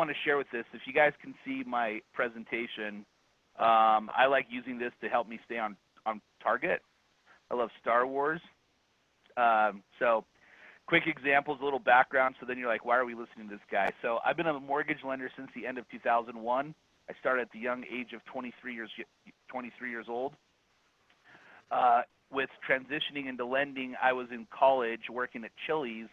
want to share with this, if you guys can see my presentation, I like using this to help me stay on target. I love Star Wars. So quick examples, a little background, so then you're like, why are we listening to this guy? So I've been a mortgage lender since the end of 2001. I started at the young age of 23 years old. With transitioning into lending, I was in college working at Chili's,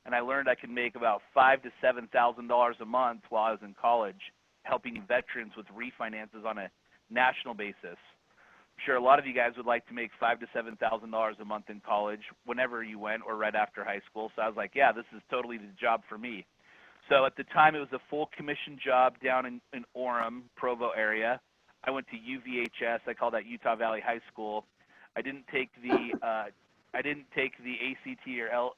and I learned I could make about $5,000 to $7,000 a month while I was in college, helping veterans with refinances on a national basis. I'm sure a lot of you guys would like to make $5,000 to $7,000 a month in college whenever you went or right after high school. So I was like, yeah, this is totally the job for me. So at the time, it was a full commission job down in Orem, Provo area. I went to UVHS. I call that Utah Valley High School. I didn't take the ACT or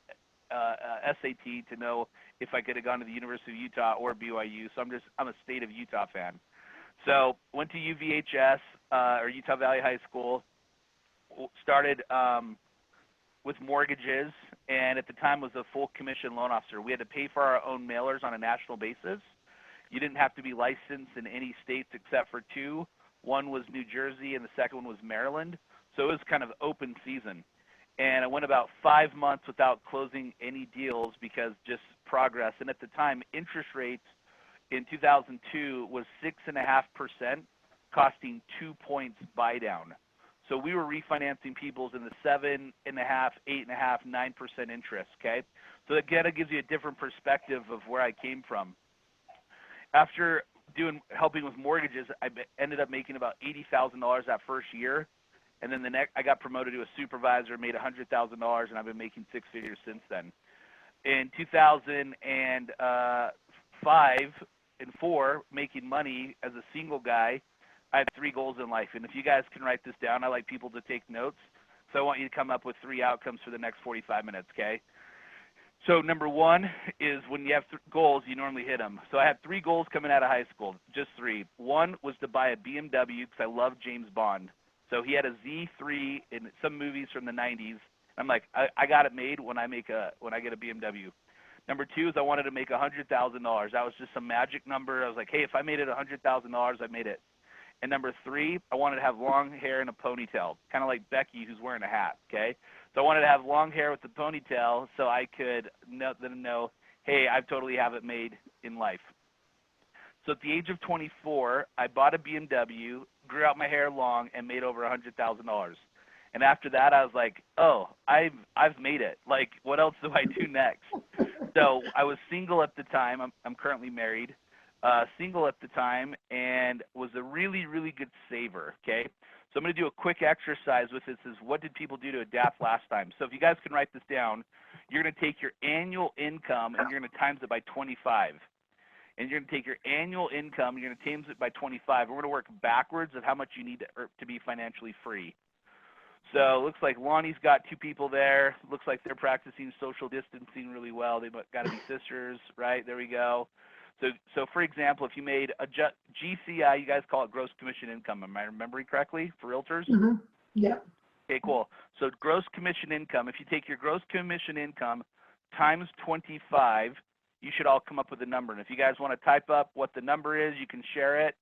SAT to know if I could have gone to the University of Utah or BYU. So I'm a state of Utah fan. So went to UVHS or Utah Valley High School. Started with mortgages, and at the time was a full commission loan officer. We had to pay for our own mailers on a national basis. You didn't have to be licensed in any states except for two. One was New Jersey, and the second one was Maryland. So it was kind of open season. And I went about 5 months without closing any deals because just progress. And at the time, interest rates in 2002 was 6.5%, costing 2 points buy down. So we were refinancing people's in the 7.5%, 8.5%, 9% interest, okay? So that kind of gives you a different perspective of where I came from. After helping with mortgages, I ended up making about $80,000 that first year. And then I got promoted to a supervisor, made $100,000, and I've been making six figures since then. In 2005 and 4, making money as a single guy, I have 3 goals in life. And if you guys can write this down, I like people to take notes. So I want you to come up with 3 outcomes for the next 45 minutes, okay? So number 1 is when you have goals, you normally hit them. So I had 3 goals coming out of high school, just 3. 1 was to buy a BMW because I love James Bond. So he had a Z3 in some movies from the 90s. I'm like, I got it made when I get a BMW. Number 2 is I wanted to make $100,000. That was just some magic number. I was like, hey, if I made it $100,000, I made it. And number 3, I wanted to have long hair and a ponytail, kind of like Becky who's wearing a hat, okay? So I wanted to have long hair with the ponytail so I could know, hey, I totally have it made in life. So at the age of 24, I bought a BMW, grew out my hair long, and made over $100,000. And after that, I was like, oh, I've made it. Like, what else do I do next? So I was single at the time. I'm currently married. Single at the time, and was a really, really good saver, okay? So I'm going to do a quick exercise with this is what did people do to adapt last time? So if you guys can write this down, you're going to take your annual income and you're going to times it by 25. And you're going to take your annual income, you're going to times it by 25. We're going to work backwards of how much you need to be financially free. So it looks like Lonnie's got 2 people there. Looks like they're practicing social distancing really well. They've got to be sisters, right? There we go. So for example, if you made a GCI, you guys call it gross commission income. Am I remembering correctly for realtors? Mm-hmm. Yeah. Okay, cool. So gross commission income, if you take your gross commission income times 25, you should all come up with a number. And if you guys want to type up what the number is, you can share it.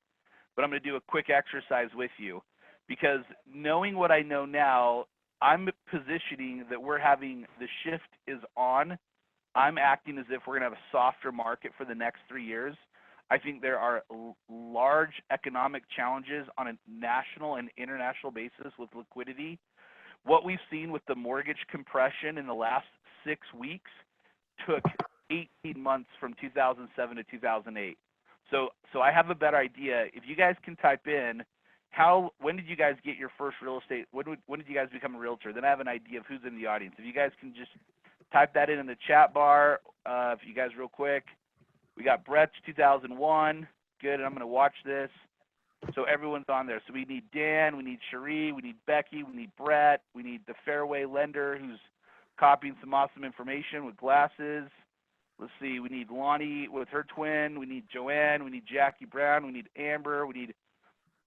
But I'm going to do a quick exercise with you. Because knowing what I know now, I'm positioning that the shift is on. I'm acting as if we're going to have a softer market for the next 3 years. I think there are large economic challenges on a national and international basis with liquidity. What we've seen with the mortgage compression in the last 6 weeks took 18 months from 2007 to 2008. So I have a better idea. If you guys can type in, when did you guys get your first real estate? When did you guys become a realtor? Then I have an idea of who's in the audience. If you guys can just type that in the chat bar, if you guys real quick. We got Brett's 2001. Good, and I'm going to watch this. So everyone's on there. So we need Dan, we need Cherie, we need Becky, we need Brett, we need the Fairway lender who's copying some awesome information with glasses. Let's see, we need Lonnie with her twin, we need Joanne, we need Jackie Brown, we need Amber, we need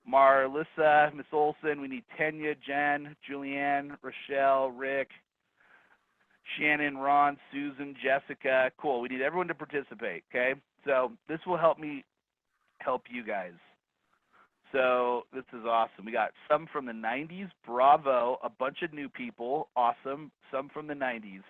Marlissa, Miss Olson, we need Tanya, Jen, Julianne, Rochelle, Rick, Shannon, Ron, Susan, Jessica. Cool, we need everyone to participate, okay? So this will help me help you guys. So this is awesome. We got some from the 90s. Bravo. A bunch of new people. Awesome. Some from the 90s.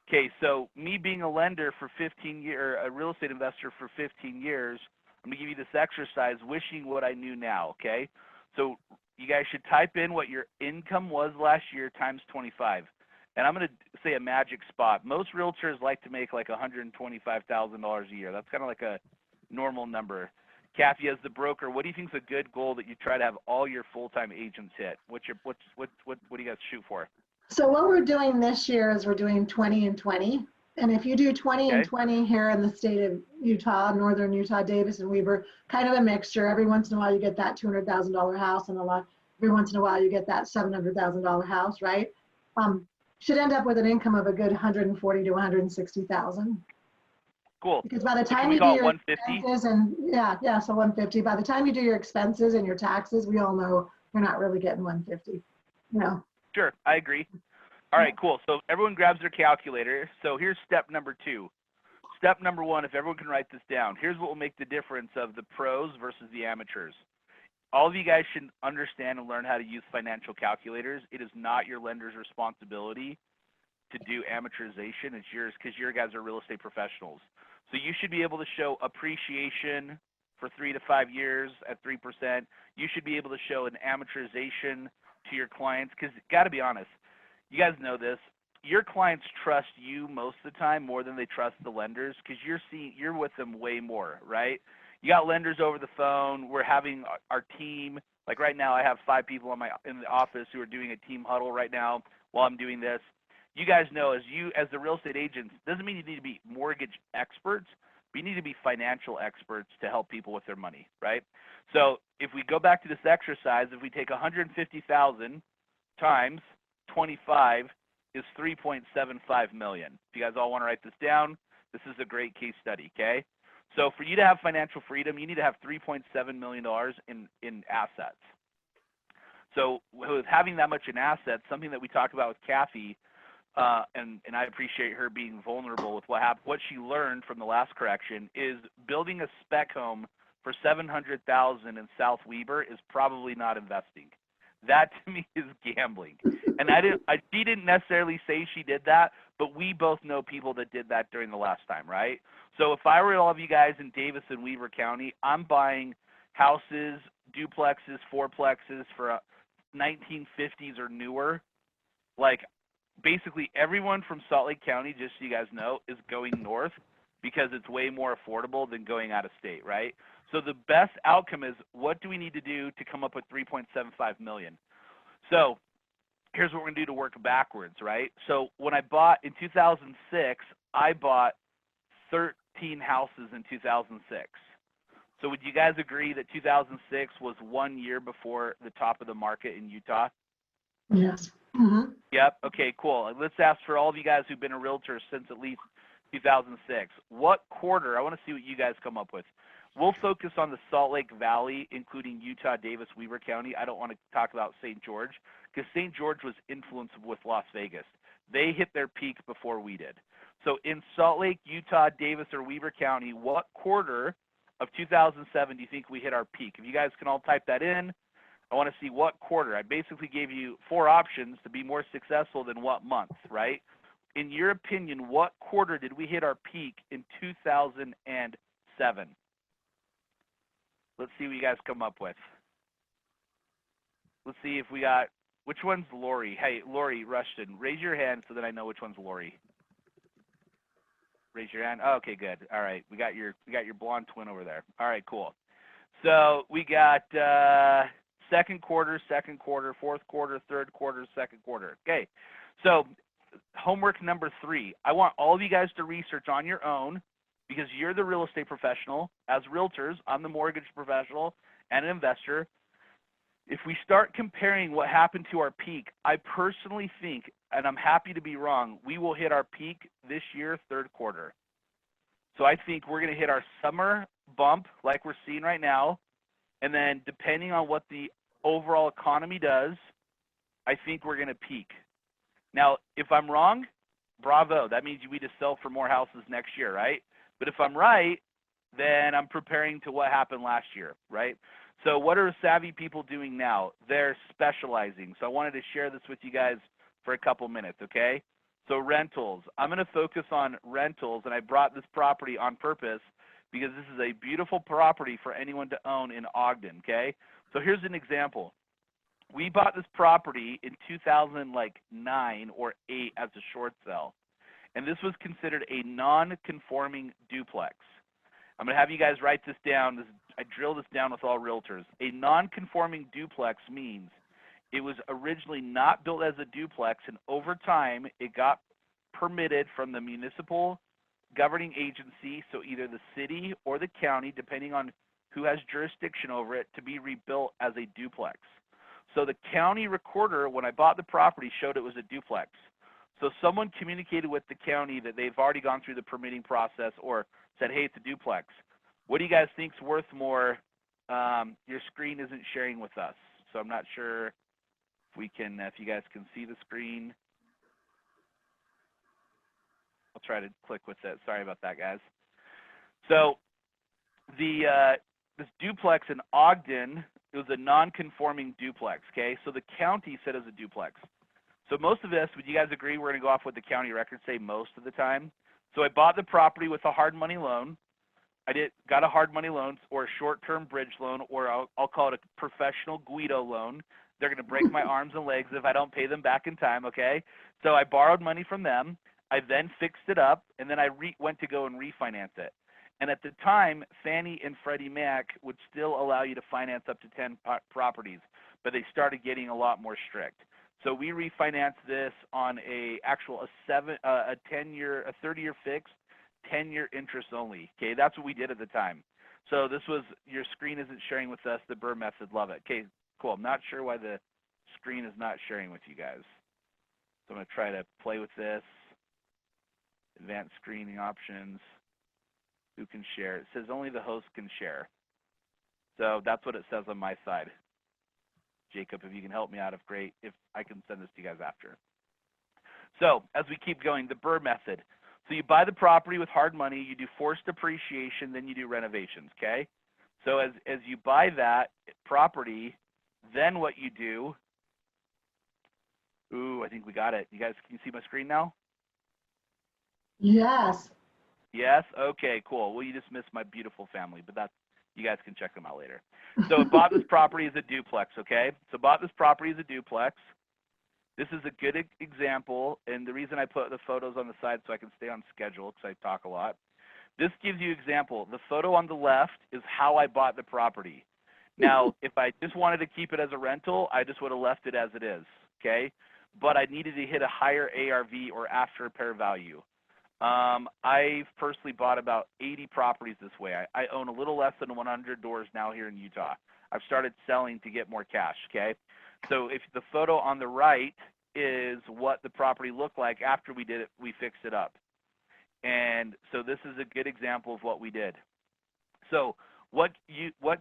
Okay, so me being a lender for 15 years, a real estate investor for 15 years, I'm going to give you this exercise, wishing what I knew now, okay? So you guys should type in what your income was last year times 25. And I'm going to say a magic spot. Most realtors like to make like $125,000 a year. That's kind of like a normal number. Kathy, as the broker, what do you think is a good goal that you try to have all your full-time agents hit? What do you guys shoot for? So what we're doing this year is we're doing 20 and 20. And if you do 20 and 20 here in the state of Utah, northern Utah, Davis and Weber, kind of a mixture. Every once in a while you get that $200,000 house, and every once in a while you get that $700,000 house, right? Should end up with an income of a good 140 to 160,000. Cool. Because by the time you do your expenses and so 150. By the time you do your expenses and your taxes, we all know you're not really getting 150. No. Sure, I agree. All right, cool. So everyone grabs their calculator. So here's step number 2. Step number 1, if everyone can write this down, here's what will make the difference of the pros versus the amateurs. All of you guys should understand and learn how to use financial calculators. It is not your lender's responsibility to do amortization. It's yours, because your guys are real estate professionals. So you should be able to show appreciation for 3 to 5 years at 3%. You should be able to show an amortization to your clients, because got to be honest, you guys know this, your clients trust you most of the time more than they trust the lenders, because you're with them way more, right? You got lenders over the phone. We're having our team, like right now I have 5 people in the office who are doing a team huddle right now while I'm doing this. You guys know, as the real estate agents, doesn't mean you need to be mortgage experts, but you need to be financial experts to help people with their money, right? So if we go back to this exercise, if we take 150,000 times 25 is 3.75 million. If you guys all want to write this down, this is a great case study, okay? So for you to have financial freedom, you need to have $3.7 million in assets. So with having that much in assets, something that we talk about with Kathy, and I appreciate her being vulnerable with what she learned from the last correction, is building a spec home for $700,000 in South Weber is probably not investing. That to me is gambling. And she didn't necessarily say she did that, but we both know people that did that during the last time, right? So if I were all of you guys in Davis and Weber County, I'm buying houses, duplexes, fourplexes for 1950s or newer. Like basically everyone from Salt Lake County, just so you guys know, is going north because it's way more affordable than going out of state, right? So the best outcome is, what do we need to do to come up with 3.75 million? So here's what we're going to do to work backwards, right? So when I bought in 2006, I bought 13 houses in 2006. So would you guys agree that 2006 was 1 year before the top of the market in Utah? Yes. Mm-hmm. Yep. Okay, cool. Let's ask for all of you guys who've been a realtor since at least 2006. What quarter? I want to see what you guys come up with. We'll focus on the Salt Lake Valley, including Utah, Davis, Weber County. I don't want to talk about St. George, because St. George was influenced with Las Vegas. They hit their peak before we did. So in Salt Lake, Utah, Davis, or Weber County, what quarter of 2007 do you think we hit our peak? If you guys can all type that in, I want to see what quarter. I basically gave you 4 options to be more successful than what month, right? In your opinion, what quarter did we hit our peak in 2007? Let's see what you guys come up with. Let's see if we got, which one's Lori? Hey, Lori Rushton, raise your hand so that I know which one's Lori. Raise your hand. Oh, okay, good. All right, we got your blonde twin over there. All right, cool. So we got second quarter, fourth quarter, third quarter, second quarter. Okay, so homework number 3. I want all of you guys to research on your own, because you're the real estate professional. As realtors, I'm the mortgage professional and an investor. If we start comparing what happened to our peak, I personally think, and I'm happy to be wrong, we will hit our peak this year, third quarter. So I think we're going to hit our summer bump like we're seeing right now, and then depending on what the overall economy does, I think we're going to peak. Now, if I'm wrong, bravo. That means we just sell for more houses next year, right? But if I'm right, then I'm preparing to what happened last year, right? So what are savvy people doing now? They're specializing. So I wanted to share this with you guys for a couple minutes, okay? So rentals. I'm going to focus on rentals, and I brought this property on purpose because this is a beautiful property for anyone to own in Ogden, okay? So here's an example. We bought this property in 2009 or 8 as a short sale, and this was considered a non-conforming duplex. I'm going to have you guys write this down. I drill this down with all realtors. A non-conforming duplex means it was originally not built as a duplex, and over time it got permitted from the municipal governing agency, so either the city or the county, depending on who has jurisdiction over it, to be rebuilt as a duplex. So the county recorder, when I bought the property, showed it was a duplex. So someone communicated with the county that they've already gone through the permitting process or said, hey, it's a duplex. What do you guys think's worth more? Your screen isn't sharing with us, so I'm not sure if we can, if you guys can see the screen. I'll try to click with it. Sorry about that, guys. So this duplex in Ogden, it was a non-conforming duplex, okay? So the county said it was a duplex. So most of this, would you guys agree we're going to go off what the county records say most of the time? So I bought the property with a hard money loan. Got a hard money loan or a short-term bridge loan, or I'll call it a professional Guido loan. They're going to break my arms and legs if I don't pay them back in time, okay? So I borrowed money from them. I then fixed it up, and then I went to go and refinance it. And at the time, Fannie and Freddie Mac would still allow you to finance up to 10 properties, but they started getting a lot more strict. So we refinanced this on a 30-year fixed, 10-year interest only. Okay, that's what we did at the time. So this was, your screen isn't sharing with us, the Burr method. Love it. Okay, cool. I'm not sure why the screen is not sharing with you guys. So I'm going to try to play with this. Advanced screening options. Who can share? It says only the host can share. So that's what it says on my side. Jacob, if you can help me out, if great, if I can send this to you guys after. So as we keep going, the Burr method. So you buy the property with hard money, you do forced appreciation, then you do renovations, okay? So as you buy that property, then what you do, ooh, I think we got it. You guys, can you see my screen now? Yes. Yes? Okay, cool. Well, you just missed my beautiful family, but that's, you guys can check them out later. So bought this property as a duplex, okay? So bought this property as a duplex. This is a good example, and the reason I put the photos on the side so I can stay on schedule because I talk a lot. This gives you example. The photo on the left is how I bought the property. Now, if I just wanted to keep it as a rental, I just would have left it as it is, okay? But I needed to hit a higher ARV or after repair value. I've personally bought about 80 properties this way. I own a little less than 100 doors now here in Utah. I've started selling to get more cash, okay? So if the photo on the right is what the property looked like after we did it, we fixed it up. And so this is a good example of what we did. So what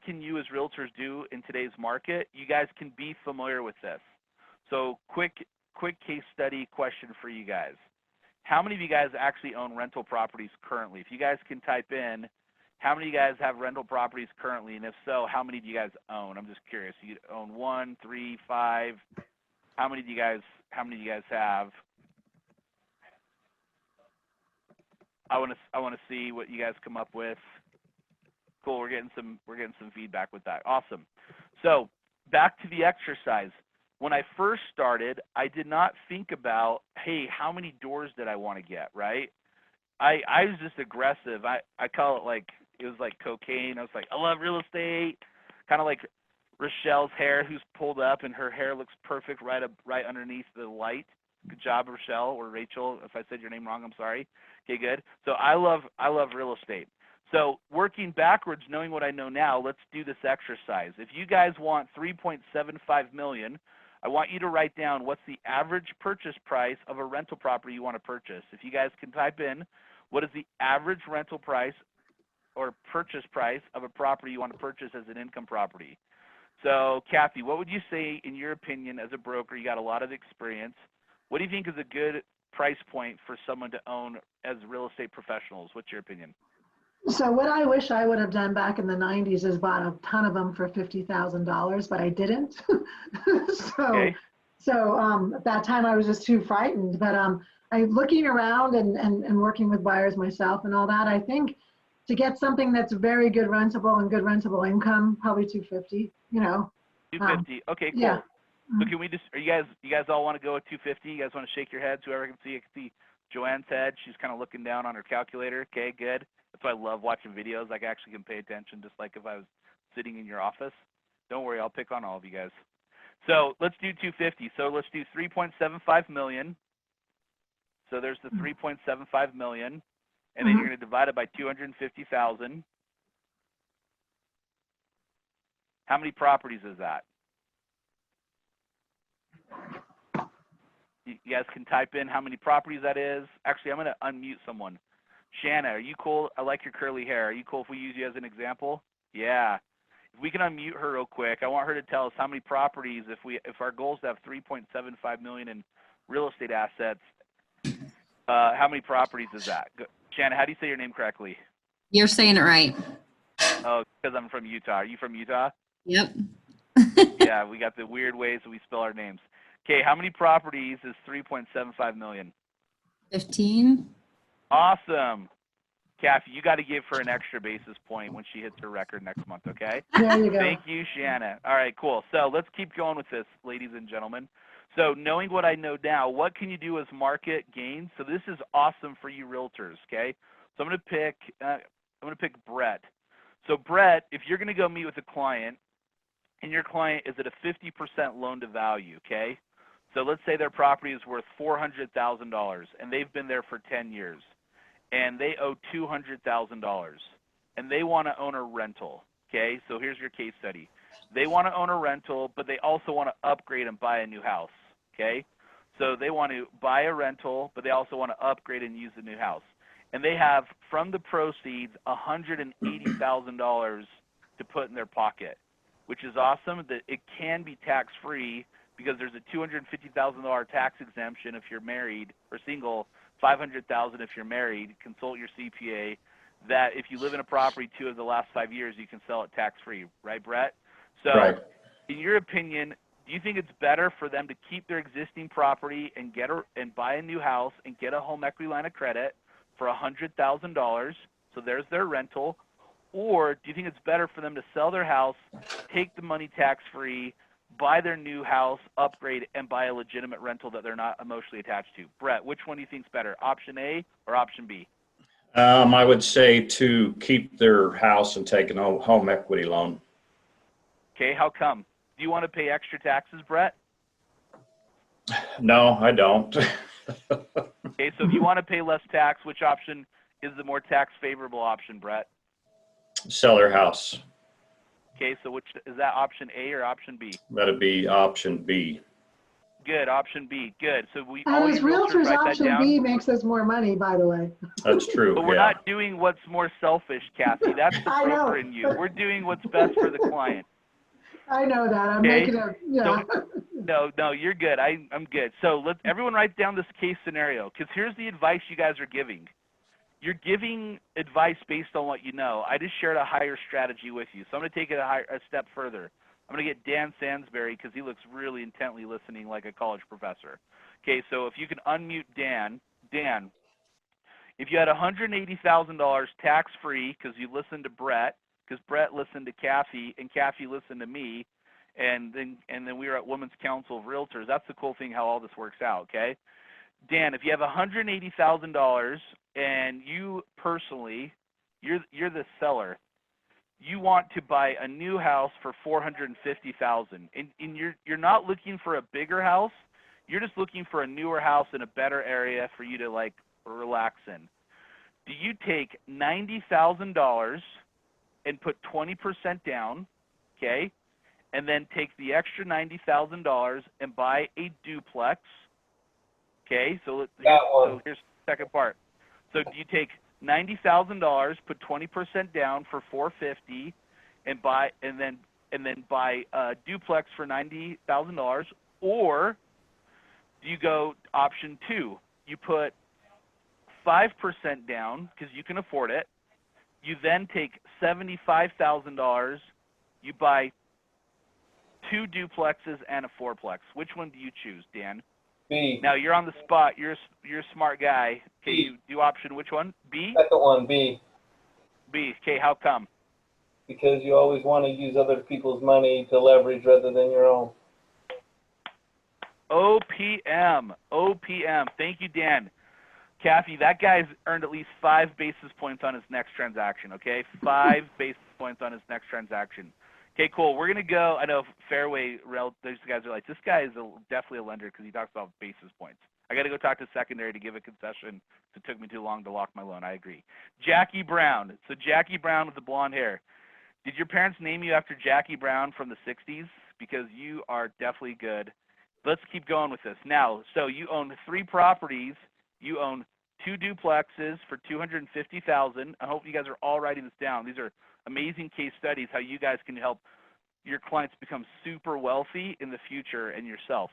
can you as realtors do in today's market? You guys can be familiar with this. So quick case study question for you guys. How many of you guys actually own rental properties currently? If you guys can type in, how many of you guys have rental properties currently? And if so, how many do you guys own? I'm just curious. You own 1, 3, 5. How many do you guys have? I want to see what you guys come up with. Cool, we're getting some feedback with that. Awesome. So back to the exercise. When I first started, I did not think about, hey, how many doors did I want to get, right? I was just aggressive. I call it like, it was like cocaine. I was like, I love real estate. Kind of like Rochelle's hair, who's pulled up and her hair looks perfect right underneath the light. Good job, Rochelle, or Rachel. If I said your name wrong, I'm sorry. Okay, good. So I love real estate. So working backwards, knowing what I know now, let's do this exercise. If you guys want $3.75 million, I want you to write down what's the average purchase price of a rental property you want to purchase. If you guys can type in, what is the average rental price or purchase price of a property you want to purchase as an income property? So, Kathy, what would you say, in your opinion, as a broker? You got a lot of experience. What do you think is a good price point for someone to own as real estate professionals? What's your opinion? So what I wish I would have done back in the 90s is bought a ton of them for $50,000, but I didn't. so Okay. at that time I was just too frightened. But I looking around and working with buyers myself and all that, I think to get something that's very good rentable and good rentable income, probably 250, you know. Um, 250. Okay, yeah. cool. So can we just? Are you guys all want to go at 250? You guys want to shake your heads? Whoever can see, I can see Joanne's head. She's kind of looking down on her calculator. Okay, good. That's why I love watching videos. I actually can pay attention, just like if I was sitting in your office. Don't worry, I'll pick on all of you guys. So let's do 250. So let's do 3.75 million. So there's the 3.75 million, and then you're going to divide it by 250,000. How many properties is that? You guys can type in how many properties that is. Actually, I'm going to unmute someone. Shanna, are you cool? I like your curly hair. Are you cool if we use you as an example? Yeah. If we can unmute her real quick, I want her to tell us how many properties, if our goal is to have 3.75 million in real estate assets, how many properties is that? Shanna, how do you say your name correctly? You're saying it right. Oh, because I'm from Utah. Are you from Utah? Yep. Yeah, we got the weird ways that we spell our names. Okay, how many properties is 3.75 million? 15. Awesome. Kathy, you got to give her an extra basis point when she hits her record next month, okay? There you go. Thank you, Shanna. All right, cool. So let's keep going with this, ladies and gentlemen. So knowing what I know now, what can you do as market gains? So this is awesome for you realtors, okay? So I'm going to pick Brett. So Brett, if you're going to go meet with a client, and your client is at a 50% loan to value, okay? So let's say their property is worth $400,000, and they've been there for 10 years, and they owe $200,000, and they want to own a rental, okay? So here's your case study. They want to own a rental, but they also want to upgrade and buy a new house, okay? So they want to buy a rental, but they also want to upgrade and use the new house. And they have, from the proceeds, $180,000 to put in their pocket, which is awesome. That it can be tax-free because there's a $250,000 tax exemption if you're married or single, $500,000 if you're married. Consult your CPA. That if you live in a property 2 of the last 5 years, you can sell it tax-free, right, Brett? So, right. In your opinion, do you think it's better for them to keep their existing property and buy a new house and get a home equity line of credit for $100,000? So there's their rental. Or do you think it's better for them to sell their house, take the money tax-free, buy their new house, upgrade, and buy a legitimate rental that they're not emotionally attached to? Brett, which one do you think is better, option A or option B? I would say to keep their house and take a home equity loan. Okay, how come? Do you want to pay extra taxes, Brett? No, I don't. Okay, so if you want to pay less tax, which option is the more tax-favorable option, Brett? Sell their house. Okay, so which is that, option A or option B? That'd be option B. Good, option B. Good. So And all as you realtors realtors, write that option down. B makes us more money, by the way. That's true. But we're yeah. not doing what's more selfish, Kathy. That's the I know, broker in you. We're doing what's best for the client. I know that. I'm Okay. making a, yeah. No, you're good. I'm good. So let's everyone write down this case scenario, because here's the advice you guys are giving. You're giving advice based on what you know. I just shared a higher strategy with you. So I'm going to take it a step further. I'm going to get Dan Sansbury because he looks really intently listening like a college professor. Okay, so if you can unmute Dan. Dan, if you had $180,000 tax-free because you listened to Brett, because Brett listened to Kathy, and Kathy listened to me, and then we were at Women's Council of Realtors. That's the cool thing how all this works out, okay? Dan, if you have $180,000 and you personally, you're the seller, you want to buy a new house for $450,000, and you're not looking for a bigger house, you're just looking for a newer house in a better area for you to like relax in. Do you take $90,000 and put 20% down, okay, and then take the extra $90,000 and buy a duplex? Okay, so here's the second part. So do you take $90,000, put 20% down for $450,000, and then buy a duplex for $90,000, or do you go option 2? You put 5% down because you can afford it, You then take $75,000, you buy 2 duplexes and a fourplex. Which one do you choose, Dan? B. Now you're on the spot. You're a smart guy. Okay, B. you do option which one? B? Second one, B. B. Okay, how come? Because you always want to use other people's money to leverage rather than your own. OPM. OPM. Thank you, Dan. Kathy, that guy's earned at least 5 basis points on his next transaction, okay? 5 basis points on his next transaction. Okay, cool. We're going to go. I know Fairway, those guys are like, this guy is definitely a lender because he talks about basis points. I got to go talk to secondary to give a concession. It took me too long to lock my loan. I agree. Jackie Brown. So Jackie Brown with the blonde hair. Did your parents name you after Jackie Brown from the 60s? Because you are definitely good. Let's keep going with this. Now, so you own 3 properties. You own 2 duplexes for $250,000. I hope you guys are all writing this down. These are amazing case studies, how you guys can help your clients become super wealthy in the future and yourself.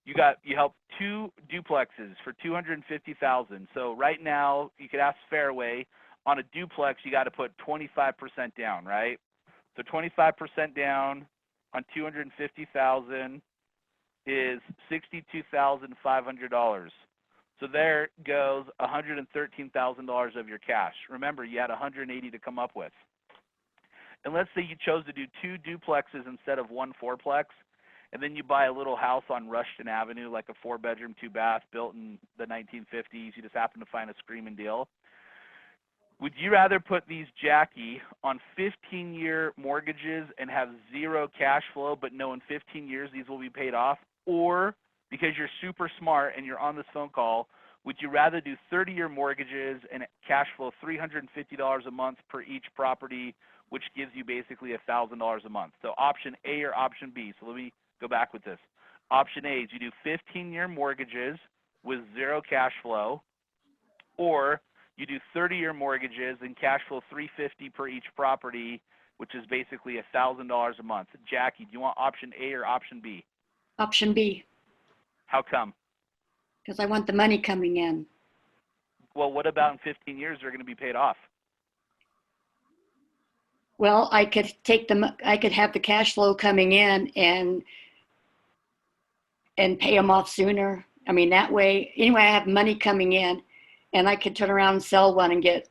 You help 2 duplexes for $250,000. So right now, you could ask Fairway, on a duplex, you got to put 25% down, right? So 25% down on $250,000 is $62,500. So there goes $113,000 of your cash. Remember, you had $180 to come up with. And let's say you chose to do 2 duplexes instead of 1 fourplex, and then you buy a little house on Rushton Avenue, like a 4-bedroom, 2-bath, built in the 1950s. You just happen to find a screaming deal. Would you rather put these, Jackie, on 15-year mortgages and have 0 cash flow, but know in 15 years these will be paid off? Or, because you're super smart and you're on this phone call, would you rather do 30-year mortgages and cash flow $350 a month per each property, which gives you basically $1,000 a month? So option A or option B. So let me go back with this. Option A is you do 15-year mortgages with 0 cash flow, or you do 30-year mortgages and cash flow $350 per each property, which is basically $1,000 a month. Jackie, do you want option A or option B? Option B, How come? because I want the money coming in. Well, what about in 15 years they're going to be paid off? Well, I could have the cash flow coming in and pay them off sooner. I mean, that way, anyway, I have money coming in, and I could turn around and sell one and get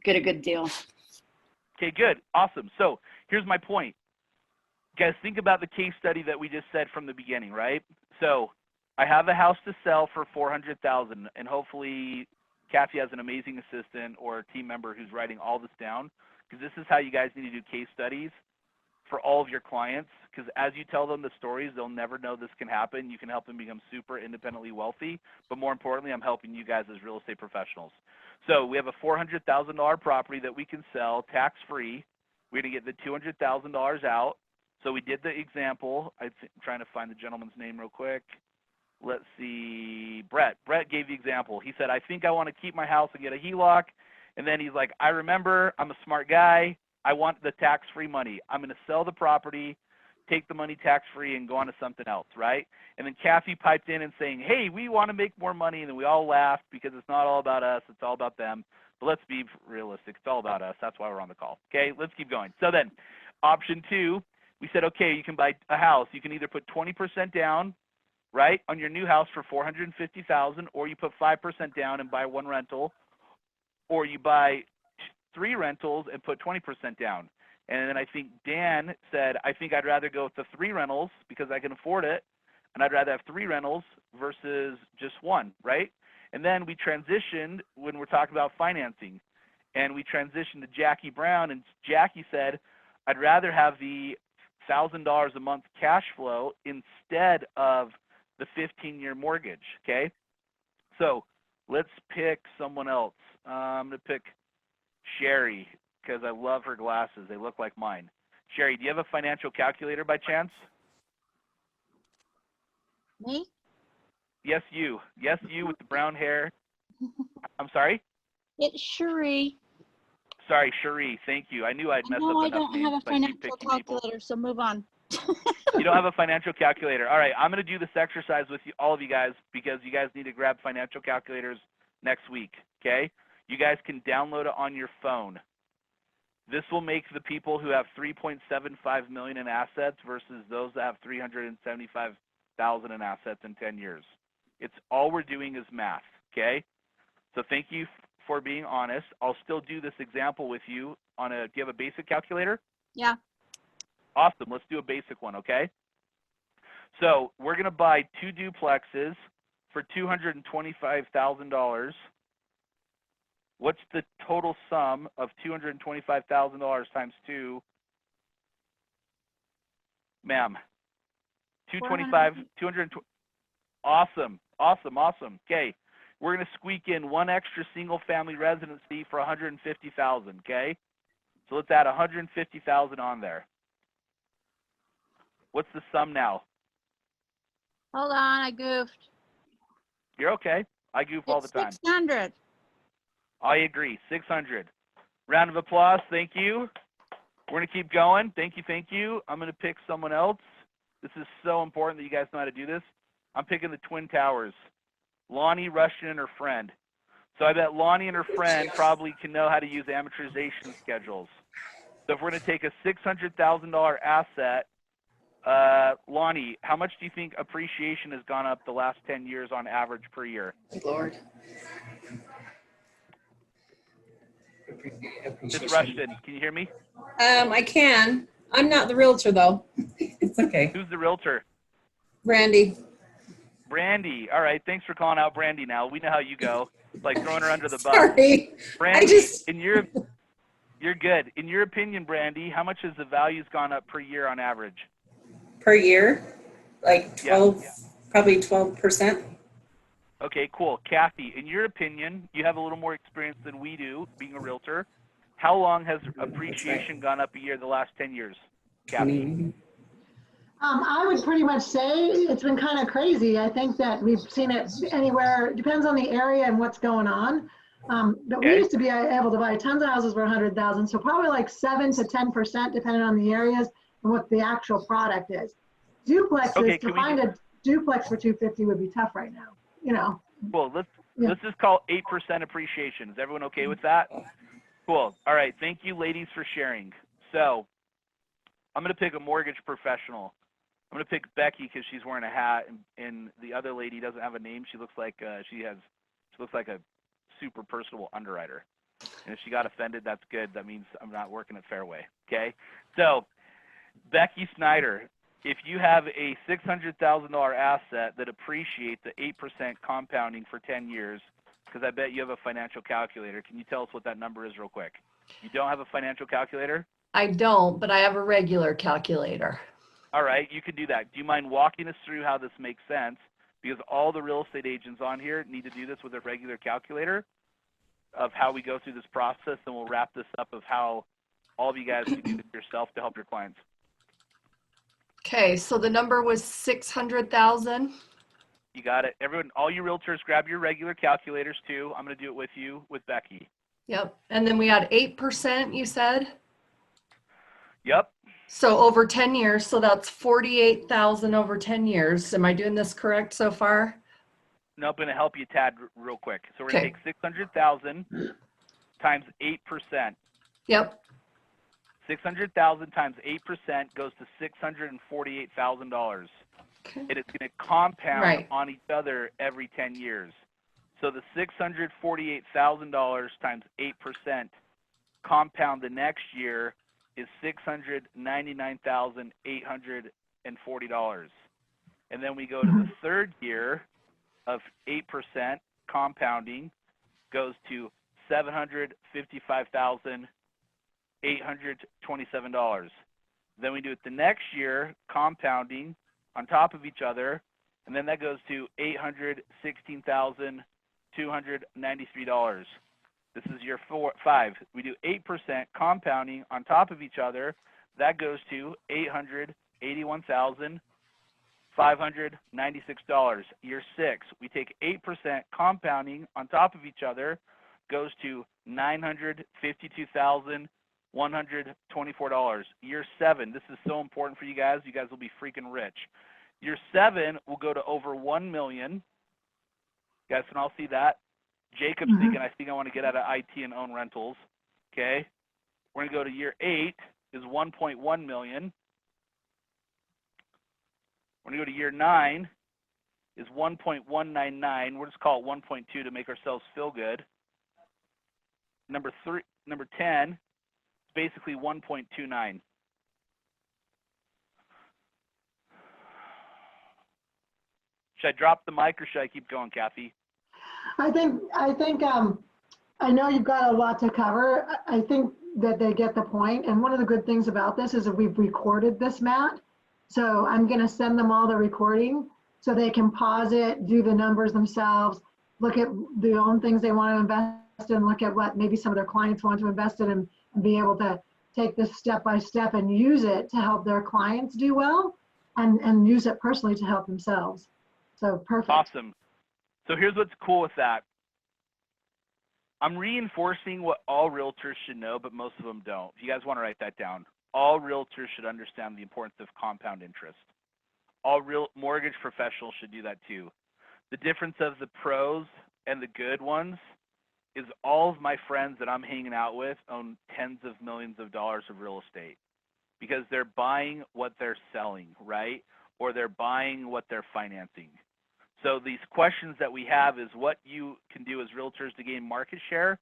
a good deal. Okay, good. Awesome. So here's my point. Guys, think about the case study that we just said from the beginning, right? So I have a house to sell for $400,000, and hopefully Kathy has an amazing assistant or a team member who's writing all this down, because this is how you guys need to do case studies for all of your clients, because as you tell them the stories, they'll never know this can happen. You can help them become super independently wealthy, but more importantly, I'm helping you guys as real estate professionals. So we have a $400,000 property that we can sell tax-free. We're going to get the $200,000 out. So we did the example. I'm trying to find the gentleman's name real quick. Let's see, Brett. Brett gave the example. He said, I think I want to keep my house and get a HELOC. And then he's like, I remember, I'm a smart guy. I want the tax-free money. I'm going to sell the property, take the money tax-free, and go on to something else, right? And then Kathy piped in and saying, hey, we want to make more money. And then we all laughed because it's not all about us. It's all about them. But let's be realistic. It's all about us. That's why we're on the call. Okay, let's keep going. So then option 2, we said, okay, you can buy a house. You can either put 20% down, right, on your new house for $450,000, or you put 5% down and buy 1 rental, or you buy 3 rentals and put 20% down. And then I think Dan said, I think I'd rather go with the 3 rentals because I can afford it, and I'd rather have 3 rentals versus just 1, right? And then we transitioned when we're talking about financing, and we transitioned to Jackie Brown, and Jackie said, I'd rather have the $1,000 a month cash flow instead of the 15-year mortgage, okay? So let's pick someone else. I'm going to pick Sherry because I love her glasses. They look like mine. Sherry, do you have a financial calculator by chance? Me? Yes, you. Yes, you with the brown hair. I'm sorry? It's Cherie. Sorry, Cherie. Thank you. I knew I'd mess up No, I enough don't names have a by keep financial picking people. calculator, so move on. You don't have a financial calculator. All right, I'm going to do this exercise with you, all of you guys, because you guys need to grab financial calculators next week, okay? You guys can download it on your phone. This will make the people who have 3.75 million in assets versus those that have 375,000 in assets in 10 years. It's all we're doing is math, okay? So thank you for being honest. I'll still do this example with you on do you have a basic calculator? Yeah. Awesome, let's do a basic one, okay? So we're gonna buy 2 duplexes for $225,000. What's the total sum of $225,000 times 2? Ma'am, 225, 220. Awesome, awesome, awesome. Okay, we're gonna squeak in one extra single-family residency for $150,000. Okay, so let's add $150,000 on there. What's the sum now? Hold on, I goofed. You're okay. I goof all the It's time. 600. I agree. 600. Round of applause. Thank you. We're going to keep going. Thank you. Thank you. I'm going to pick someone else. This is so important that you guys know how to do this. I'm picking the Twin Towers. Lonnie, Rushton, and her friend. So I bet Lonnie and her friend probably can know how to use amortization schedules. So if we're going to take a $600,000 asset, Lonnie, how much do you think appreciation has gone up the last 10 years on average per year? Lord. Miss Rushton, can you hear me? I can. I'm not the realtor though. It's okay. Who's the realtor? Brandy. Brandy. All right. Thanks for calling out Brandy now. We know how you go. It's like throwing her under the bus. Sorry. Brandy, you're good. In your opinion, Brandy, how much has the values gone up per year on average? Per year? Like 12, probably 12%. Okay, cool. Kathy, in your opinion, you have a little more experience than we do being a realtor. How long has appreciation gone up a year the last 10 years? Kathy? I would pretty much say it's been kind of crazy. I think that we've seen it anywhere, depends on the area and what's going on. But we used to be able to buy tons of houses for 100,000, so probably like 7 to 10% depending on the areas and what the actual product is. Duplexes, to find a duplex for 250 would be tough right now, you know. Cool. Let's just call 8% appreciation. Is everyone okay with that? Cool. All right. Thank you, ladies, for sharing. So I'm going to pick a mortgage professional. I'm going to pick Becky because she's wearing a hat, and the other lady doesn't have a name. She looks like she looks like a super personable underwriter. And if she got offended, that's good. That means I'm not working at Fairway. Okay. So Becky Snyder, if you have a $600,000 asset that appreciates at 8% compounding for 10 years, because I bet you have a financial calculator, can you tell us what that number is real quick? You don't have a financial calculator? I don't, but I have a regular calculator. All right, you can do that. Do you mind walking us through how this makes sense? Because all the real estate agents on here need to do this with a regular calculator of how we go through this process, and we'll wrap this up of how all of you guys can do this yourself to help your clients. Okay, so the number was 600,000. You got it. Everyone, all you realtors, grab your regular calculators too. I'm going to do it with you, with Becky. Yep, and then we had 8%, you said? Yep. So over 10 years, so that's 48,000 over 10 years. Am I doing this correct so far? No, I'm going to help you, Tad, real quick. So we're going to take 600,000 times 8%. Yep. 600,000 times 8% goes to $648,000. Okay. And it's going to compound Right. on each other every 10 years. So the $648,000 times 8% compound the next year is $699,840. And then we go to the third year of 8% compounding goes to $755,827. Then we do it the next year, compounding on top of each other, and then that goes to $816,293. This is year 5. We do 8% compounding on top of each other. That goes to $881,596. Year 6, we take 8% compounding on top of each other, goes to $952,124. Year 7, this is so important for you guys. You guys will be freaking rich. Year 7 will go to over $1 million. You guys can all see that. Jacob's thinking, I think I want to get out of IT and own rentals. Okay. We're going to go to year 8 is 1.1 million. We're going to go to year 9 is 1.199. We'll just call it 1.2 to make ourselves feel good. Number 10 is basically 1.29. Should I drop the mic or should I keep going, Kathy? I think I know you've got a lot to cover. I think that they get the point. And one of the good things about this is that we've recorded this, Matt. So I'm going to send them all the recording so they can pause it, do the numbers themselves, look at the own things they want to invest in, look at what maybe some of their clients want to invest in, and be able to take this step by step and use it to help their clients do well, and use it personally to help themselves. So perfect. Awesome. So here's what's cool with that. I'm reinforcing what all realtors should know, but most of them don't. If you guys want to write that down, all realtors should understand the importance of compound interest. All real mortgage professionals should do that too. The difference of the pros and the good ones is all of my friends that I'm hanging out with own tens of millions of dollars of real estate because they're buying what they're selling, right? Or they're buying what they're financing. So these questions that we have is what you can do as realtors to gain market share.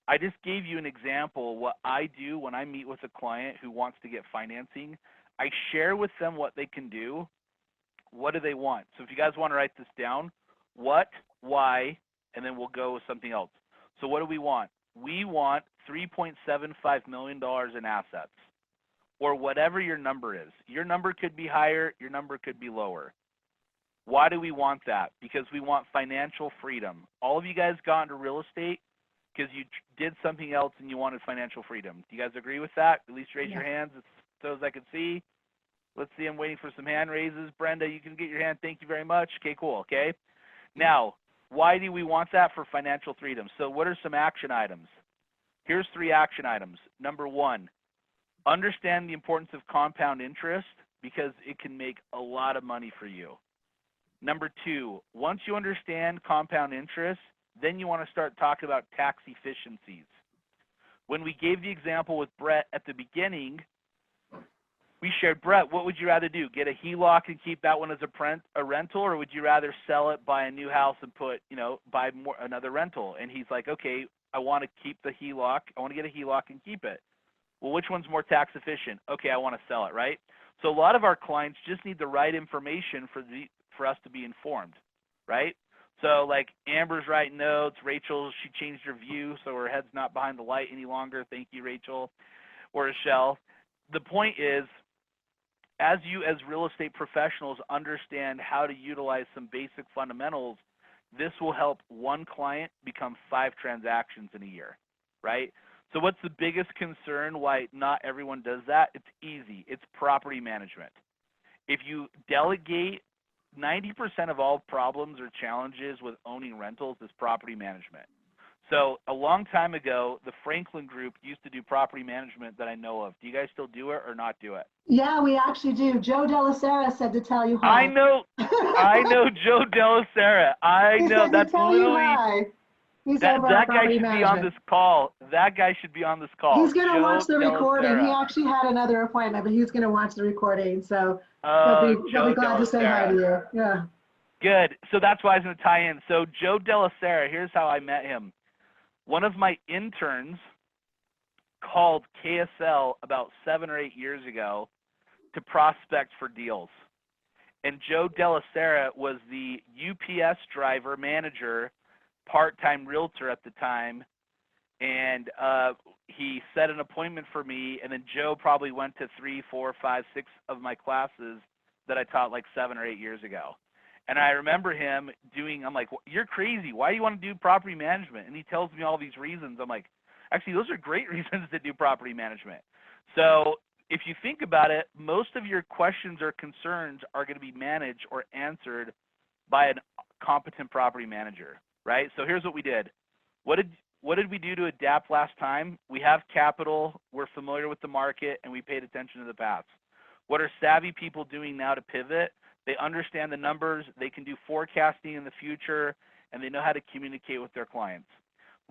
I just gave you an example. What I do when I meet with a client who wants to get financing, I share with them what they can do. What do they want? So if you guys want to write this down, what, why, and then we'll go with something else. So what do we want? We want $3.75 million in assets, or whatever your number is. Your number could be higher, your number could be lower. Why do we want that? Because we want financial freedom. All of you guys got into real estate because you did something else and you wanted financial freedom. Do you guys agree with that? At least raise your hands as those I can see. Let's see, I'm waiting for some hand raises. Brenda, you can get your hand. Thank you very much. Okay, cool, okay? Now, why do we want that? For financial freedom. So what are some action items? Here's 3 action items. Number 1, understand the importance of compound interest because it can make a lot of money for you. Number 2, once you understand compound interest, then you want to start talking about tax efficiencies. When we gave the example with Brett at the beginning, we shared, Brett, what would you rather do? Get a HELOC and keep that one as a rental, or would you rather sell it, buy a new house, and put, buy another rental? And he's like, okay, I want to keep the HELOC. I want to get a HELOC and keep it. Well, which one's more tax efficient? Okay, I want to sell it, right? So a lot of our clients just need the right information for us to be informed, right? So like Amber's writing notes. Rachel, she changed her view, so her head's not behind the light any longer. Thank you, Rachel. Or Rochelle. The point is, as you as real estate professionals understand how to utilize some basic fundamentals, this will help one client become 5 transactions in a year, right? So what's the biggest concern why not everyone does that? It's easy. It's property management. If you delegate, 90% of all problems or challenges with owning rentals is property management. So a long time ago, the Franklin Group used to do property management that I know of. Do you guys still do it or not do it? Yeah, we actually do. Joe Delasera said to tell you hi. I know Joe Delasera. I know. That's literally that guy should be on this call. That guy should be on this call. He's going to watch the recording. He actually had another appointment, but he's going to watch the recording. So he'll be glad to say hi to you. Yeah. Good. So that's why I was going to tie in. So Joe Delasera, here's how I met him. One of my interns called KSL about 7 or 8 years ago to prospect for deals. And Joe Delasera was the UPS driver manager, part-time realtor at the time. And he set an appointment for me. And then Joe probably went to 3, 4, 5, 6 of my classes that I taught like 7 or 8 years ago. And I remember him I'm like, you're crazy. Why do you want to do property management? And he tells me all these reasons. I'm like, actually, those are great reasons to do property management. So if you think about it, most of your questions or concerns are going to be managed or answered by a competent property manager, right? So here's what we did. What did we do to adapt last time? We have capital, we're familiar with the market, and we paid attention to the past. What are savvy people doing now to pivot? They understand the numbers, they can do forecasting in the future, and they know how to communicate with their clients.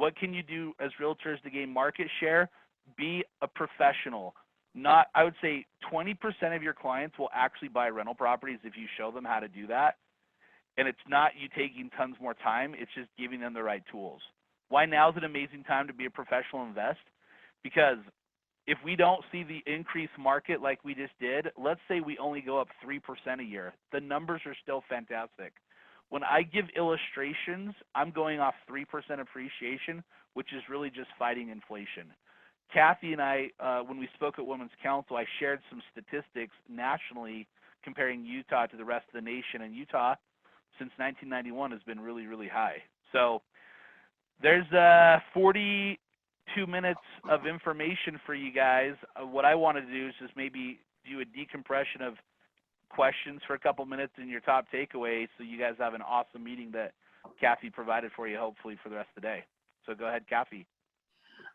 What can you do as realtors to gain market share? Be a professional. Not, I would say 20% of your clients will actually buy rental properties if you show them how to do that. And it's not you taking tons more time, it's just giving them the right tools. Why now is an amazing time to be a professional invest? Because if we don't see the increased market like we just did, let's say we only go up 3% a year, the numbers are still fantastic. When I give illustrations, I'm going off 3% appreciation, which is really just fighting inflation. Kathy and I, when we spoke at Women's Council, I shared some statistics nationally comparing Utah to the rest of the nation, and Utah, since 1991, has been really, really high. So there's 42 minutes of information for you guys. What I want to do is just maybe do a decompression of questions for a couple minutes and your top takeaway, so you guys have an awesome meeting that Kathy provided for you, hopefully, for the rest of the day. So go ahead, Kathy.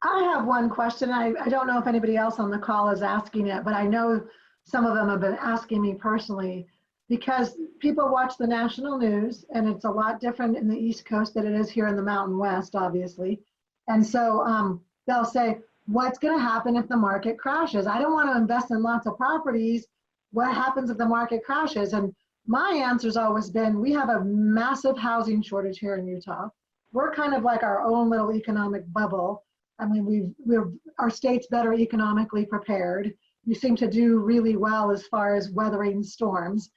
I have one question. I don't know if anybody else on the call is asking it, but I know some of them have been asking me personally, because people watch the national news and it's a lot different in the East Coast than it is here in the Mountain West, obviously. And so they'll say, what's going to happen if the market crashes? I don't want to invest in lots of properties. What happens if the market crashes? And my answer's always been, we have a massive housing shortage here in Utah. We're kind of like our own little economic bubble. I mean, our state's better economically prepared. We seem to do really well as far as weathering storms.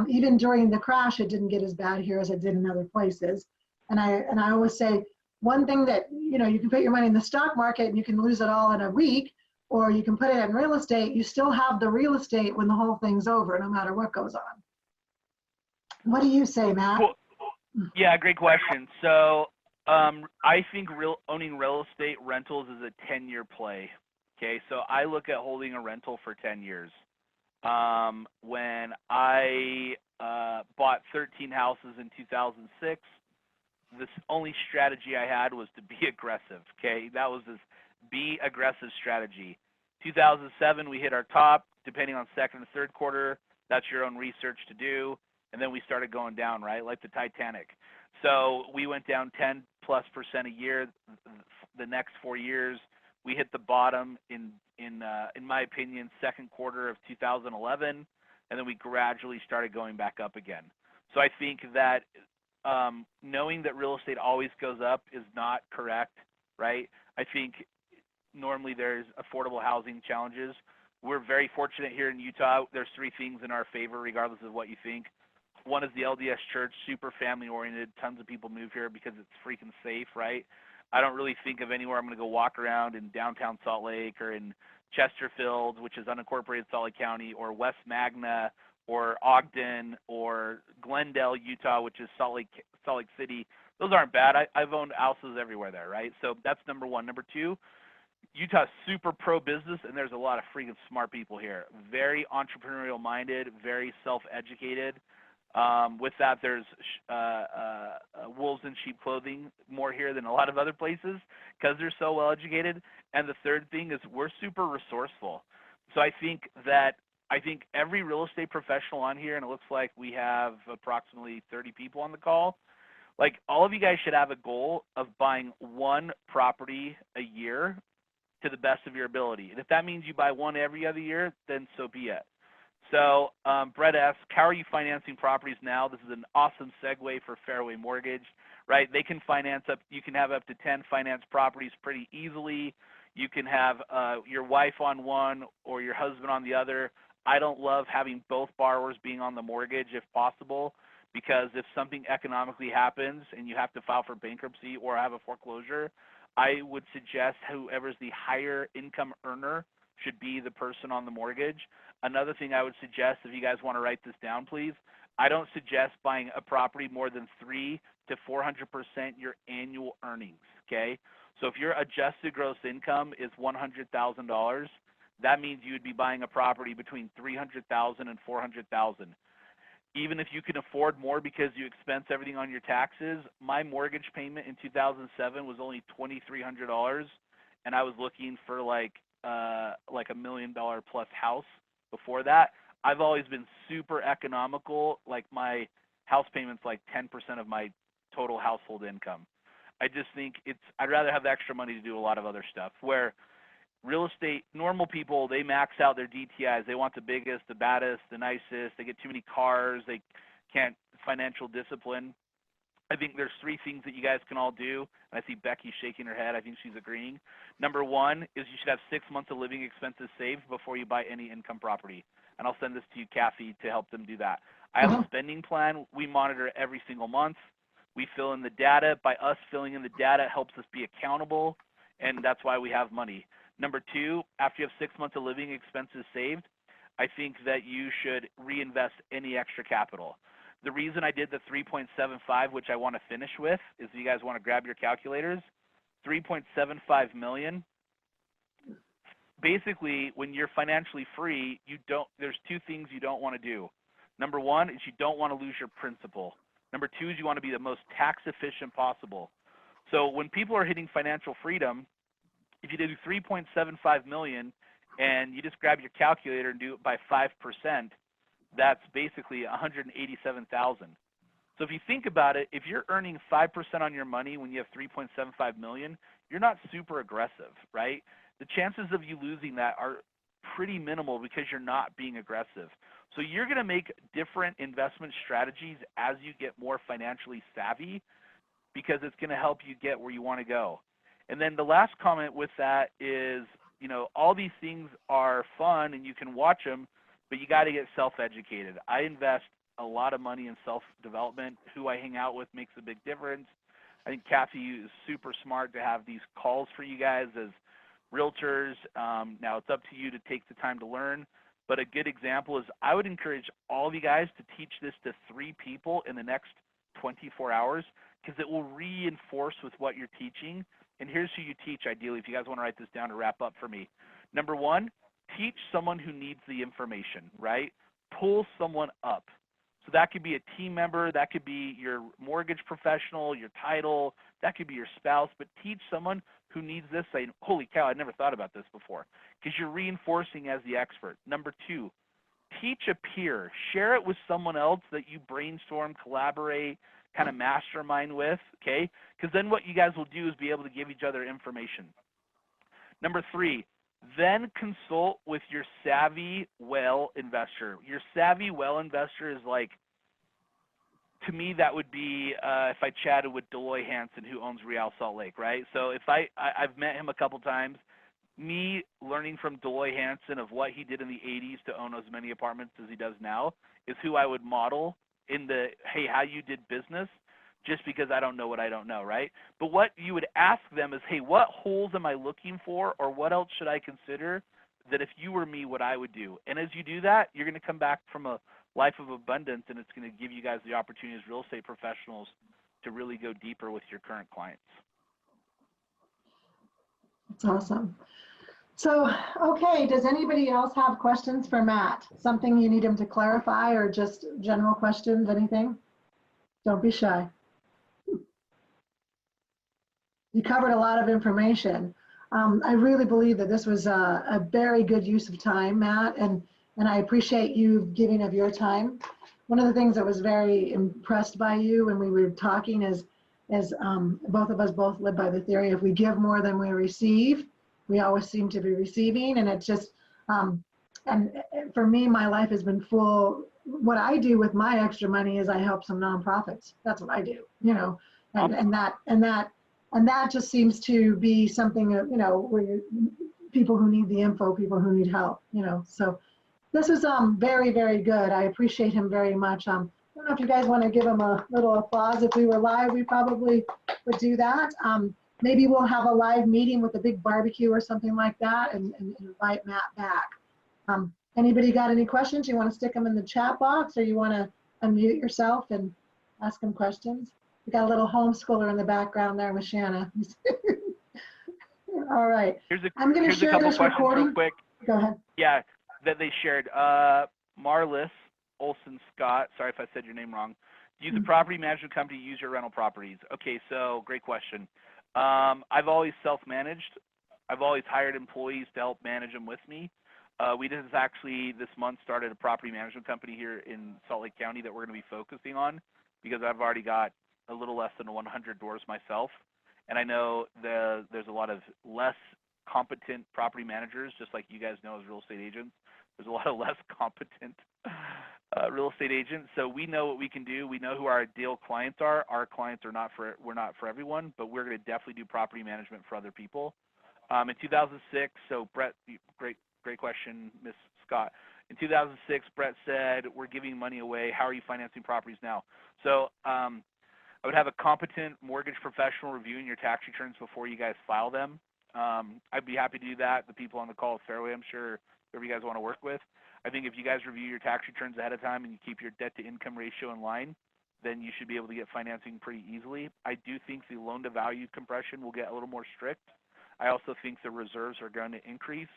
Even during the crash, it didn't get as bad here as it did in other places. And I always say, one thing that, you can put your money in the stock market and you can lose it all in a week, or you can put it in real estate. You still have the real estate when the whole thing's over, no matter what goes on. What do you say, Matt? Cool. Yeah, great question. So I think owning real estate rentals is a 10-year play. Okay, so I look at holding a rental for 10 years. When I bought 13 houses in 2006, the only strategy I had was to be aggressive. Okay, that was this be aggressive strategy. 2007, we hit our top. Depending on second and third quarter, that's your own research to do. And then we started going down, right, like the Titanic. So we went down 10+% a year. The next 4 years, we hit the bottom in my opinion, second quarter of 2011, and then we gradually started going back up again. So I think that knowing that real estate always goes up is not correct, right? I think normally there's affordable housing challenges. We're very fortunate here in Utah. There's 3 things in our favor, regardless of what you think. One is the LDS Church, super family-oriented. Tons of people move here because it's freaking safe, right? I don't really think of anywhere I'm going to go walk around in downtown Salt Lake or in Chesterfield, which is unincorporated Salt Lake County, or West Magna, or Ogden, or Glendale, Utah, which is Salt Lake City. Those aren't bad. I've owned houses everywhere there, right? So that's number one. Number two, Utah's super pro-business, and there's a lot of freaking smart people here. Very entrepreneurial-minded, very self-educated. With that, there's wolves in sheep clothing more here than a lot of other places because they're so well educated. And the third thing is we're super resourceful. So I think every real estate professional on here, and it looks like we have approximately 30 people on the call, like all of you guys should have a goal of buying one property a year to the best of your ability. And if that means you buy one every other year, then so be it. So Brett asks, how are you financing properties now? This is an awesome segue for Fairway Mortgage, right? They can finance you can have up to 10 finance properties pretty easily. You can have your wife on one or your husband on the other. I don't love having both borrowers being on the mortgage if possible, because if something economically happens and you have to file for bankruptcy or have a foreclosure, I would suggest whoever's the higher income earner should be the person on the mortgage. Another thing I would suggest, if you guys want to write this down, please, I don't suggest buying a property more than 300% to 400% your annual earnings, okay? So if your adjusted gross income is $100,000, that means you would be buying a property between $300,000 and $400,000. Even if you can afford more because you expense everything on your taxes, my mortgage payment in 2007 was only $2,300, and I was looking for like $1 million plus house before that. I've always been super economical. Like my house payment's like 10% of my total household income. I just think I'd rather have the extra money to do a lot of other stuff. Where real estate, normal people, they max out their DTIs. They want the biggest, the baddest, the nicest. They get too many cars. They can't financial discipline. I think there's 3 things that you guys can all do. And I see Becky shaking her head. I think she's agreeing. Number 1 is you should have 6 months of living expenses saved before you buy any income property. And I'll send this to you, Kathy, to help them do that. I have a spending plan. We monitor every single month. We fill in the data. By us filling in the data, it helps us be accountable, and that's why we have money. Number 2, after you have 6 months of living expenses saved, I think that you should reinvest any extra capital. The reason I did the 3.75, which I want to finish with, is if you guys want to grab your calculators, 3.75 million. Basically, when you're financially free, there's 2 things you don't want to do. Number 1 is you don't want to lose your principal. Number 2 is you want to be the most tax efficient possible. So when people are hitting financial freedom, if you do 3.75 million and you just grab your calculator and do it by 5%, that's basically 187,000. So if you think about it, if you're earning 5% on your money when you have 3.75 million, you're not super aggressive, right? The chances of you losing that are pretty minimal because you're not being aggressive. So you're going to make different investment strategies as you get more financially savvy because it's going to help you get where you want to go. And then the last comment with that is, all these things are fun and you can watch them, but you got to get self-educated. I invest a lot of money in self-development. Who I hang out with makes a big difference. I think Kathy is super smart to have these calls for you guys as realtors. Now it's up to you to take the time to learn, but a good example is I would encourage all of you guys to teach this to 3 people in the next 24 hours because it will reinforce with what you're teaching. And here's who you teach ideally, if you guys want to write this down to wrap up for me. Number 1, teach someone who needs the information, right? Pull someone up. So that could be a team member, that could be your mortgage professional, your title, that could be your spouse, but teach someone who needs this, saying, holy cow, I never thought about this before, because you're reinforcing as the expert. Number 2, teach a peer. Share it with someone else that you brainstorm, collaborate, kind of mastermind with, okay? Because then what you guys will do is be able to give each other information. Number 3, then consult with your savvy well investor. Your savvy well investor is like, to me, that would be if I chatted with Deloy Hansen, who owns Real Salt Lake, right? So if I've met him a couple times, me learning from Deloy Hansen of what he did in the 80s to own as many apartments as he does now is who I would model in the, hey, how you did business, just because I don't know what I don't know, right? But what you would ask them is, hey, what holes am I looking for, or what else should I consider that if you were me, what I would do? And as you do that, you're going to come back from a life of abundance, and it's going to give you guys the opportunity as real estate professionals to really go deeper with your current clients. That's awesome. So, okay, does anybody else have questions for Matt? Something you need him to clarify, or just general questions, anything? Don't be shy. You covered a lot of information. I really believe that this was a very good use of time, Matt, and I appreciate you giving of your time. One of the things that was very impressed by you when we were talking is both of us both live by the theory, if we give more than we receive, we always seem to be receiving. And it's just, and for me, my life has been full. What I do with my extra money is I help some nonprofits. That's what I do, and that just seems to be something that, where people who need the info, people who need help, so this is very, very good. I appreciate him very much. I don't know if you guys want to give him a little applause. If we were live, we probably would do that. Maybe we'll have a live meeting with a big barbecue or something like that and invite Matt back. Anybody got any questions? You want to stick them in the chat box, or you want to unmute yourself and ask him questions? We got a little homeschooler in the background there with Shanna. All right. I'm going to share this recording. Real quick. Go ahead. Yeah, that they shared. Marlis Olson Scott, sorry if I said your name wrong. Use a property management company to use your rental properties. Okay, so great question. I've always self-managed. I've always hired employees to help manage them with me. We just actually this month started a property management company here in Salt Lake County that we're going to be focusing on because I've already got a little less than 100 doors myself. And I know there's a lot of less competent property managers, just like you guys know as real estate agents. There's a lot of less competent real estate agents. So we know what we can do. We know who our ideal clients are. Our clients are we're not for everyone, but we're going to definitely do property management for other people. In 2006, so Brett, great question, Miss Scott. In 2006, Brett said, we're giving money away. How are you financing properties now? So I would have a competent mortgage professional reviewing your tax returns before you guys file them. I'd be happy to do that. The people on the call at Fairway, I'm sure, whoever you guys want to work with. I think if you guys review your tax returns ahead of time and you keep your debt to income ratio in line, then you should be able to get financing pretty easily. I do think the loan to value compression will get a little more strict. I also think the reserves are going to increase.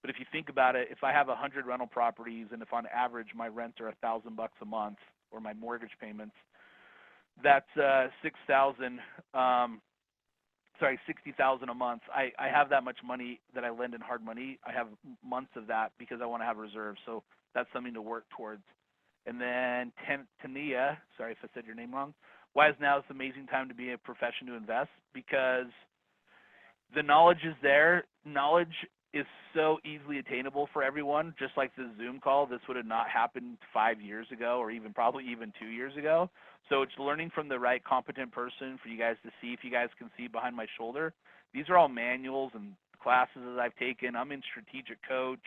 But if you think about it, if I have 100 rental properties and if on average my rents are $1,000 a month or my mortgage payments, that's $60,000 a month. I have that much money that I lend in hard money. I have months of that because I want to have reserves. So that's something to work towards. And then Tania, sorry if I said your name wrong. Why is now this amazing time to be a profession to invest? Because the knowledge is there. Knowledge is so easily attainable for everyone. Just like the Zoom call, this would have not happened 5 years ago or probably even 2 years ago. So it's learning from the right competent person for you guys to see. If you guys can see behind my shoulder, these are all manuals and classes that I've taken. I'm in strategic coach.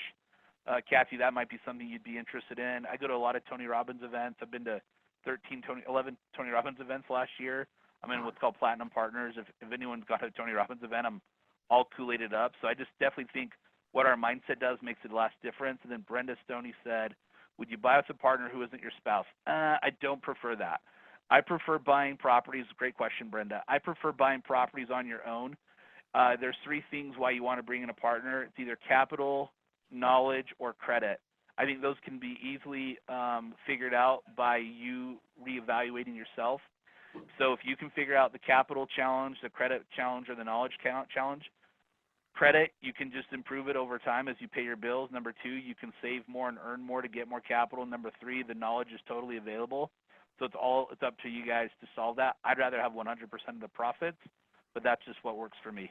Kathy, that might be something you'd be interested in. I go to a lot of Tony Robbins events. I've been to 11 Tony Robbins events last year. I'm in what's called Platinum Partners. If anyone's got a Tony Robbins event, I'm all Kool-Aided up. So I just definitely think what our mindset does makes a last difference. And then Brenda Stoney said, would you buy with a partner who isn't your spouse? I don't prefer that. I prefer buying properties. Great question, Brenda. I prefer buying properties on your own. There's 3 things why you want to bring in a partner. It's either capital, knowledge, or credit. I think those can be easily figured out by you reevaluating yourself. So if you can figure out the capital challenge, the credit challenge, or the knowledge challenge, credit, you can just improve it over time as you pay your bills. Number 2, you can save more and earn more to get more capital. Number 3, the knowledge is totally available. So it's up to you guys to solve that. I'd rather have 100% of the profits, but that's just what works for me.